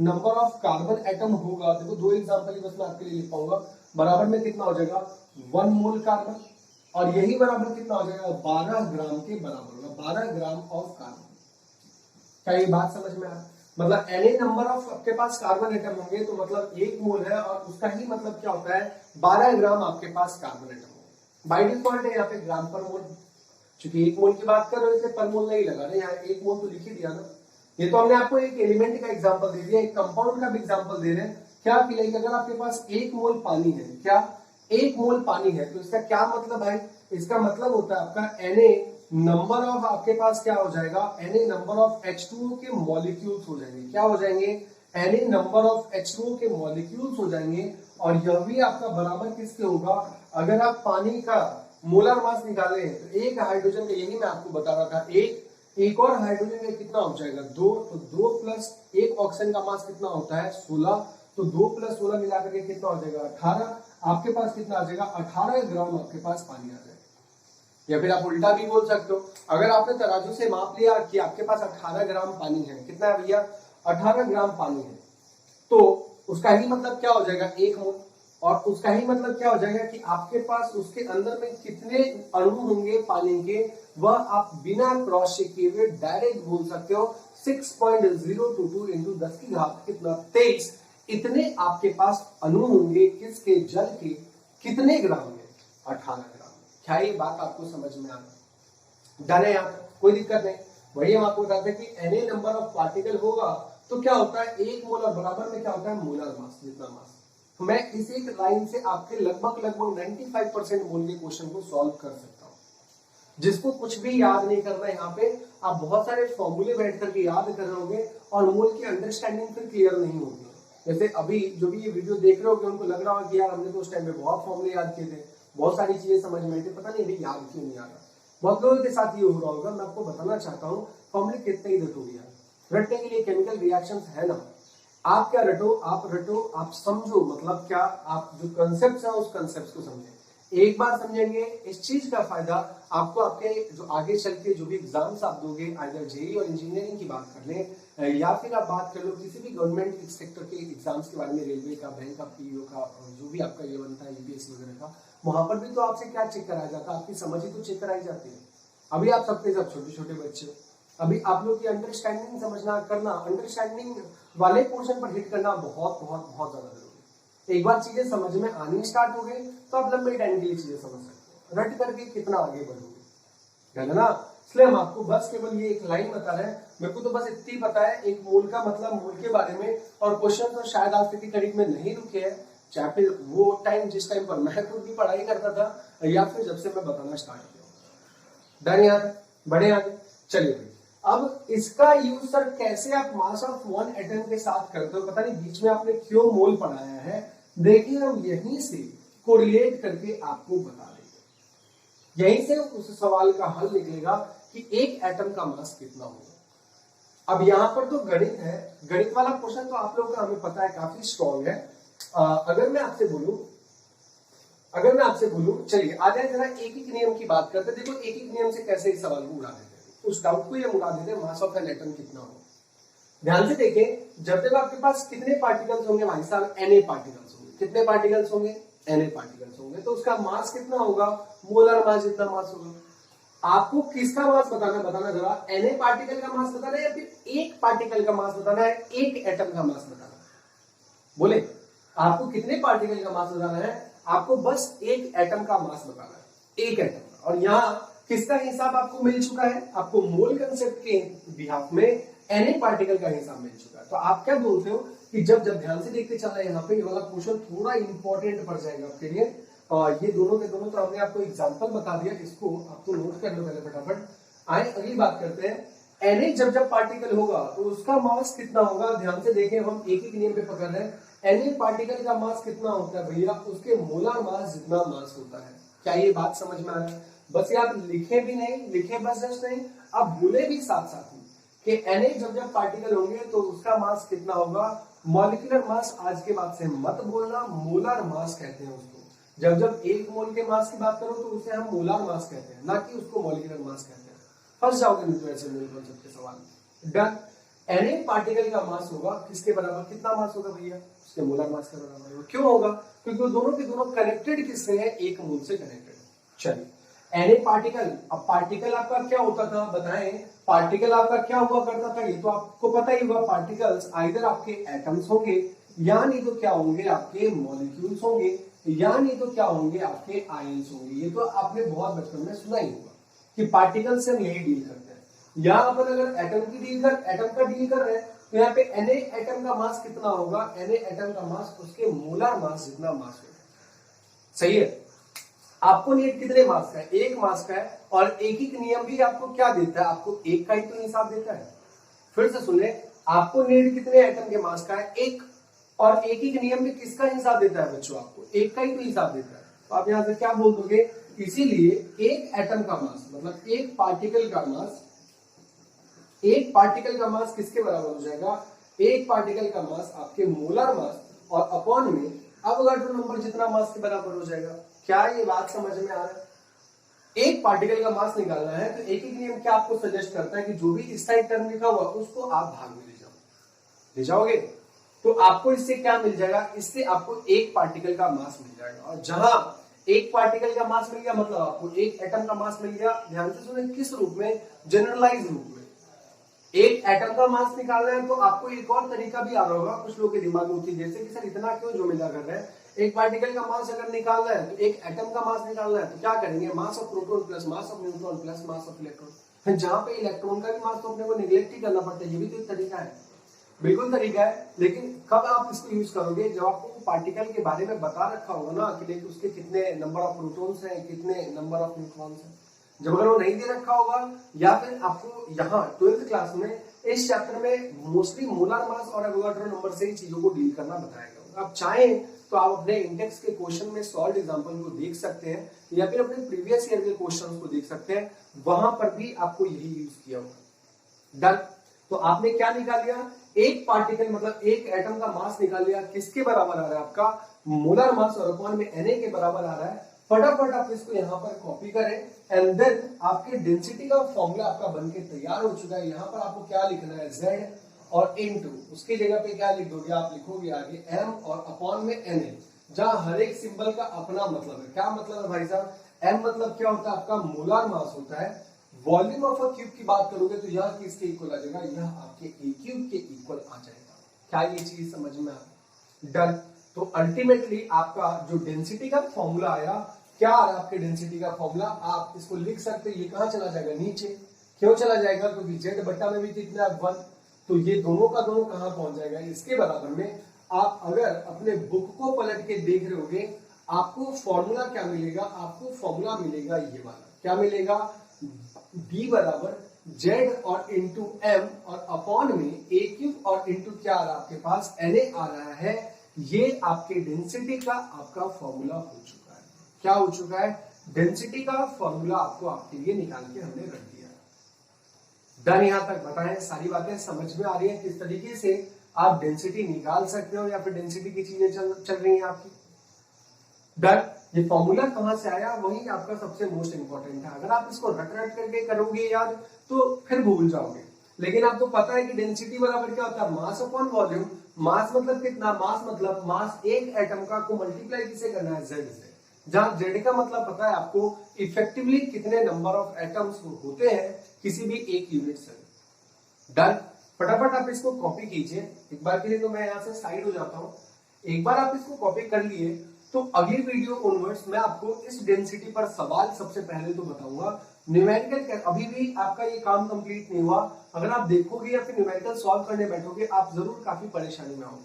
Speaker 1: number of carbon atom होगा। देखो 2 एग्जाम्पल ही बस मैं आपके लिए लिख पाऊंगा। बराबर में कितना हो जाएगा 1 मोल कार्बन, और यही बराबर कितना हो जाएगा 12 ग्राम के बराबर होगा, 12 ग्राम ऑफ कार्बन। क्या ये बात समझ में आ रहा है? मतलब Na नंबर ऑफ आपके पास कार्बन एटम होंगे तो मतलब 1 मोल है, और उसका ही मतलब क्या होता है 12 ग्राम आपके पास कार्बन एटम होगा। बाय डिफॉल्ट है यहाँ पे ग्राम पर मोल, क्योंकि 1 मोल की बात कर रहे हो इसलिए पर मोल नहीं लगा रहे, यहाँ 1 मोल तो लिख ही दिया ना। ये तो हमने आपको एक एलिमेंट का एग्जांपल दे दिया, एक कंपाउंड का भी एग्जांपल दे रहे हैं। क्या कि लाइक अगर आपके पास 1 मोल पानी है, क्या 1 मोल पानी है, तो इसका क्या मतलब है, इसका मतलब होता है आपका Na नंबर ऑफ आपके पास क्या हो जाएगा, Na नंबर ऑफ H2O के मॉलिक्यूल्स हो जाएंगे। क्या हो जाएंगे, Na नंबर ऑफ H2O के मॉलिक्यूल्स हो जाएंगे। और यह भी आपका बराबर किसके होगा, अगर आप पानी का मोलर मास निकाले तो एक हाइड्रोजन का, यही मैं आपको बता रहा था, एक और हाइड्रोजन का कितना हो जाएगा 2, तो 2 प्लस एक ऑक्सीजन का मास कितना होता है 16, तो 2 प्लस 16 मिलाकर के कितना हो जाएगा 18। आपके पास कितना आ जाएगा 18 ग्राम आपके पास पानी आ जाएगा। या फिर आप उल्टा भी बोल सकते हो, अगर आपने तराजू से माप लिया कि आपके पास 18 ग्राम पानी है, कितना है भैया 18 ग्राम पानी है, तो उसका ही मतलब क्या हो जाएगा 1 मोल, और उसका ही मतलब क्या हो जाएगा कि आपके पास उसके अंदर में कितने अणु होंगे पानी के, वह आप बिना क्रॉस चेक किए हुए डायरेक्ट बोल सकते हो 6.022 इंटू 10 की घात कितना 23, इतने आपके पास अणु होंगे किसके, जल के, कितने ग्राम में, 18 ग्राम। क्या ये बात आपको समझ में आ रहा? डन है यहाँ पर, कोई दिक्कत नहीं। वही हम आपको बताते हैं कि Na नंबर ऑफ पार्टिकल होगा तो क्या होता है 1 मोल और बराबर में क्या होता है मोलर मास, जितना मास। तो मैं इस एक लाइन से आपके लगभग 95% मोल के क्वेश्चन को सॉल्व कर सकता हूं। जिसको कुछ भी याद नहीं करना है यहाँ पे, आप बहुत सारे फॉर्मूले बैठ करके याद कर रहे होंगे और मोल की अंडरस्टैंडिंग फिर क्लियर नहीं होगी। जैसे अभी जो भी ये वीडियो देख रहे होंगे उनको लग रहा होगा कि यार हमने तो उस टाइम में बहुत फॉर्मूले याद किए थे, बहुत सारी चीजें समझ में आई थी, पता नहीं अभी याद क्यों नहीं आ रहा। बहुत लोगों के साथ ये हो रहा होगा। मैं आपको बताना चाहता हूँ फॉर्मूले कितने ही रटोगे यार, रटने के लिए केमिकल रिएक्शंस है ना। आप क्या रटो, आप समझो, मतलब क्या, आप जो कंसेप्ट है उस कंसेप्ट को समझे। एक बार समझेंगे इस चीज का फायदा आपको आपके जो आगे चल के जो भी एग्जाम्स आप दोगे, आइदर जेई और इंजीनियरिंग की बात कर लें या फिर आप बात कर लो किसी भी गवर्नमेंट सेक्टर के एग्जाम्स के बारे में, रेलवे का, बैंक का, पीओ का, जो भी आपका ये बनता है यूपीएससी वगैरह का, वहां पर भी तो आपसे क्या चेक कराया जाता है, आपकी समझ ही तो चेक कराई जाती है। अभी आप सबके सब छोटे छोटे बच्चे हो, अभी आप लोग की अंडरस्टैंडिंग समझना करना, अंडरस्टैंडिंग वाले पोर्शन पर हिट करना बहुत बहुत बहुत ज्यादा जरूरी है। एक बार चीजें समझ में आनी स्टार्ट हो गई तो आप लंबे टाइम के लिए चीजें समझ सकते हो, रट करके कितना आगे बढ़ोगे, है ना। इसलिए हम आपको बस केवल ये एक लाइन बता रहे हैं। मेरे को तो बस इतनी पता है एक मोल का मतलब, मोल के बारे में, और क्वेश्चन तो शायद आज तक की करीब में नहीं रुके हैं, चाहे फिर वो टाइम जिस टाइम पर मैं खुद भी पढ़ाई करता था या फिर जब से मैं बताना स्टार्ट किया। डन यार, बढ़े आगे चलिए भाई। अब इसका यूज सर कैसे आप मास ऑफ वन एटम के साथ करते हो, पता नहीं बीच में आपने क्यों मोल पढ़ाया है। देखिए हम यहीं से कोरिलेट करके आपको बता देंगे, यहीं से उस सवाल का हल निकलेगा कि एक एटम का मास कितना होगा। अब यहां पर तो गणित है, गणित वाला क्वेश्चन तो आप लोगों का हमें पता है काफी स्ट्रॉन्ग है। अगर मैं आपसे बोलूं चलिए आ जाए जरा एक एक नियम की बात करते हैं। देखो एक एक नियम से कैसे इस सवाल को उड़ा देते हैं, उस डाउट को ये उड़ा देते हैं मास ऑफ एन एटम कितना हो। ध्यान से देखें, जब तक आपके पास कितने पार्टिकल्स होंगे भाई साहब, Na पार्टिकल्स होंगे। कितने पार्टिकल्स होंगे, Na पार्टिकल्स होंगे, तो उसका मास कितना होगा, मोलर मास जितना मास होगा। आपको किसका मास बताना जरा, Na पार्टिकल का मास बताना है या फिर एक पार्टिकल का मास बताना है, एक एटम का मास बताना है। बोले आपको कितने पार्टिकल का मास बताना है, आपको बस एक एटम का मास बताना है, एक एटम का। और यहाँ किसका हिसाब आपको मिल चुका है, आपको मोल कंसेप्ट के बिहाफ में Na पार्टिकल का हिसाब मिल चुका है। तो आप क्या बोलते हो कि जब ध्यान से देखते चल रहे हैं, यहाँ पे ये वाला क्वेश्चन थोड़ा इंपॉर्टेंट पड़ जाएगा आपके लिए। ये दोनों के दोनों तो हमने आपको एग्जांपल बता दिया, इसको आपको नोट कर लो पहले फटाफट। आए अगली बात करते हैं, Na जब पार्टिकल होगा तो उसका मास कितना होगा। ध्यान से देखें, हम एक एक नियम पे पकड़ रहे हैं। Na पार्टिकल का मास कितना होता है भैया, उसके मोलर मास जितना मास होता है। क्या ये बात समझ में आ रहा है? बस ये आप लिखे भी नहीं, लिखे बस जस्ट नहीं, आप बोले भी साथ साथ में कि Na जब पार्टिकल होंगे तो उसका मास कितना होगा। मॉलिक्यूलर मास आज के बाद से मत बोलना, मोलर मास कहते हैं उसको। जब एक मोल के मास की बात करो तो उसे हम मोलर मास कहते हैं, ना कि उसको मॉलिक्यूलर मास कहते हैं। फंस जाओगे नहीं तो ऐसे मोल कॉन्सेप्ट के सवाल में। डन। Na पार्टिकल का मास होगा किसके बराबर, कितना मास होगा भैया, उसके मोलर मास के बराबर होगा। क्यों होगा, क्योंकि वो दोनों के दोनों कनेक्टेड किससे है, एक मोल से कनेक्टेड। चलिए Na पार्टिकल, अब पार्टिकल आपका क्या होता था बताएं, पार्टिकल आपका क्या हुआ करता था, ये तो आपको पता ही होगा। पार्टिकल्स आइदर आपके एटम्स होंगे, या नहीं तो क्या होंगे आपके मॉलिक्यूल्स होंगे, या नहीं तो क्या होंगे आपके आयंस होंगे। ये तो आपने बहुत बचपन में सुना ही होगा कि पार्टिकल से हम यही डील करते हैं। या अपन अगर एटम का डील कर रहे हैं तो यहाँ पे Na एटम का मास कितना होगा, Na एटम का मास उसके मोलर मास जितना मास होगा। सही है। आपको नीड कितने मास का है, एक मास का है। और एक ही नियम भी आपको क्या देता है, आपको एक का ही तो हिसाब देता है। फिर से सुन ले, आपको नीड कितने एटम के मास का है, एक। और एक ही नियम भी किसका हिसाब देता है बच्चों, आपको एक का ही तो हिसाब देता है। तो आप यहां से क्या बोल दोगे, इसीलिए एक एटम का मास मतलब एक पार्टिकल का मास किसके बराबर हो जाएगा, एक पार्टिकल का मास आपके मोलर मास और अपॉन में अवोगाड्रो नंबर जितना मास के बराबर हो जाएगा। क्या ये बात समझ में आ रहा है? एक पार्टिकल का मास निकालना है तो एक ही नियम क्या आपको सजेस्ट करता है कि जो भी इस साइड टर्म लिखा हुआ उसको आप भाग में ले जाओगे। तो आपको इससे क्या मिल जाएगा, इससे आपको एक पार्टिकल का मास मिल जाएगा। और जहां एक पार्टिकल का मास मिल गया मतलब आपको एक एटम का मास मिल गया। ध्यान से सुने, किस रूप में, जनरलाइज रूप में। एक एटम का मास निकालना है तो आपको एक और तरीका भी आ रहा होगा कुछ लोगों के दिमाग में, जैसे कि सर इतना क्यों जो मिला कर रहे हैं, एक पार्टिकल का मास अगर निकालना है तो एक एटम का मास निकालना है तो क्या करेंगे, mass of proton plus mass of neutron plus mass of electron. जहां पे इलेक्ट्रॉन का भी मास तो अपने को निगलेक्ट ही करना पड़ता है, ये भी तो एक तरीका है, बिल्कुल तरीका है। लेकिन कब आप इसको यूज करोगे, जब आपको पार्टिकल के बारे में बता रखा होगा ना कि देखिए उसके कितने नंबर ऑफ प्रोटॉन्स हैं, कितने नंबर ऑफ न्यूट्रॉन्स हैं। जब अगर वो नहीं दे रखा होगा, या फिर आपको यहाँ 12th क्लास में इस चैप्टर में मोस्टली मोलर मास और एवोगाड्रो नंबर से ही चीजों को डील करना बताया गया। आप चाहें तो आप अपने इंडेक्स के क्वेश्चन में सॉल्व एग्जांपल को देख सकते हैं, या फिर अपने प्रीवियस ईयर के क्वेश्चन को देख सकते हैं, वहां पर भी आपको यही यूज किया होगा। डन। तो आपने क्या निकाल लिया, एक पार्टिकल मतलब एक एटम का मास निकाल लिया, किसके बराबर आ रहा है आपका, मोलर मास और अपॉन में Na के बराबर आ रहा है। फटाफट आप इसको यहाँ पर कॉपी करें एंड देन आपके डेंसिटी का फॉर्मूला आपका बनके तैयार हो चुका है। यहाँ पर आपको क्या लिखना है, Z और इनटू, उसकी जगह पे क्या लिख दोगे, आप लिखोगे आगे M और अपॉन में Na, जहां हर एक सिंबल का अपना मतलब है। क्या मतलब है भाई साहब, M मतलब क्या होता है आपका मोलर मास होता है। वॉल्यूम ऑफ अ क्यूब की बात करोगे तो यह किसके इक्वल आ जाएगा, यह आपके ए क्यूब के इक्वल आ जाएगा। क्या ये चीज समझ में आ, डन। तो अल्टीमेटली आपका जो डेंसिटी का फॉर्मूला आया, क्या आ रहा है आपके डेंसिटी का फॉर्मूला, आप इसको लिख सकते हैं, ये कहां चला जाएगा, नीचे। क्यों चला जाएगा, क्योंकि जेड बट्टा में भी कितना है 1, तो ये दोनों का दोनों कहां पहुंच जाएगा, इसके बराबर में। आप अगर अपने बुक को पलट के देख रहे होगे, आपको फॉर्मूला क्या मिलेगा, आपको फॉर्मूला मिलेगा ये वाला, क्या मिलेगा, B बराबर Z और इंटू M और अपॉन में A क्यूब और इंटू क्या आ रहा है आपके पास, Na आ रहा है। ये आपके डेंसिटी का आपका फॉर्मूला हो चुका है। क्या हो चुका है, डेंसिटी का फॉर्मूला आपको आपके लिए निकाल के हमने रख दिया। डन। यहां तक बताएं, सारी बातें समझ में आ रही है किस तरीके से आप डेंसिटी निकाल सकते हो, या फिर डेंसिटी की चीजें चल रही हैं आपकी। डन। ये फॉर्मूला कहां से आया, वही आपका सबसे मोस्ट इंपॉर्टेंट है। अगर आप इसको रट रट करके करोगे याद तो फिर भूल जाओगे, लेकिन आपको पता है कि डेंसिटी बराबर क्या होता है, मास अपॉन वॉल्यूम। मास मतलब कितना, मास मतलब मास एक एटम का को मल्टीप्लाई किसे करना है, जेड से। जहां जेड का मतलब पता है आपको इफेक्टिवली कितने नंबर ऑफ एटम्स होते हैं किसी भी एक यूनिट से। डन। फटाफट आप इसको कॉपी कीजिए एक बार के लिए, तो मैं यहां से साइड हो जाता हूं। एक बार आप इसको कॉपी कर लिए तो अगली वीडियो ऑनवर्ड्स मैं आपको इस डेंसिटी पर सवाल सबसे पहले तो बताऊंगा। न्यूमेरिकल अभी भी आपका ये काम कंप्लीट नहीं हुआ, अगर आप देखोगे या फिर न्यूमेरिकल सॉल्व करने बैठोगे आप जरूर काफी परेशानी में आओगे,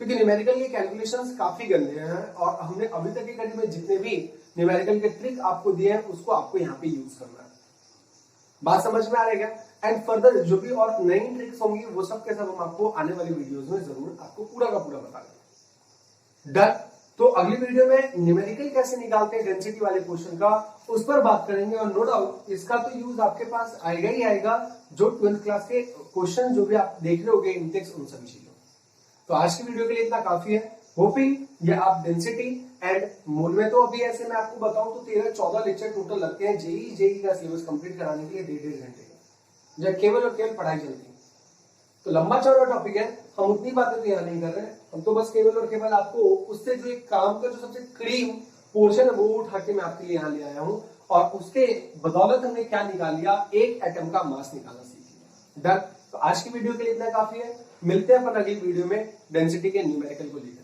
Speaker 1: क्योंकि न्यूमेरिकल के कैलकुलेशंस काफी गंदे हैं और हमने अभी तक की कड़ी में जितने भी न्यूमेरिकल के ट्रिक आपको दिए हैं उसको आपको यहाँ पे यूज करना है। बात समझ में आ रही है। एंड फर्दर जो भी और नई ट्रिक्स होंगी वो सब के सब हम आपको आने वाली वीडियोस में जरूर आपको पूरा का पूरा बता देंगे। डन। तो अगली वीडियो में न्यूमेरिकल कैसे निकालते हैं डेंसिटी वाले क्वेश्चन का, उस पर बात करेंगे। और नो डाउट इसका तो यूज आपके पास आएगा ही आएगा, जो 12th क्लास के क्वेश्चन जो भी आप देख रहे होगे इंटेक्स, उन सभी चीजों। तो आज की वीडियो के लिए इतना काफी है। होपिंग ये आप डेंसिटी एंड मोल में, तो अभी ऐसे मैं आपको बताऊं तो 13-14 लेक्चर टोटल लगते हैं जेई का सिलेबस कंप्लीट कराने के लिए 1.5 घंटे, जब केवल और केवल पढ़ाई चलती है। तो लंबा चौड़ा टॉपिक है, हम उतनी बातें तो यहाँ नहीं कर रहे हैं, हम तो बस केवल और केवल आपको उससे जो एक काम का जो सबसे क्रीम पोर्शन है वो उठा के मैं आपके लिए यहाँ ले आया हूँ, और उसके बदौलत हमने क्या निकाल लिया, एक एटम का मास निकालना सीख लिया। डन। तो आज की वीडियो के लिए इतना काफी है, मिलते हैं अपन अगली वीडियो में डेंसिटी के न्यूमेरिकल को लेकर।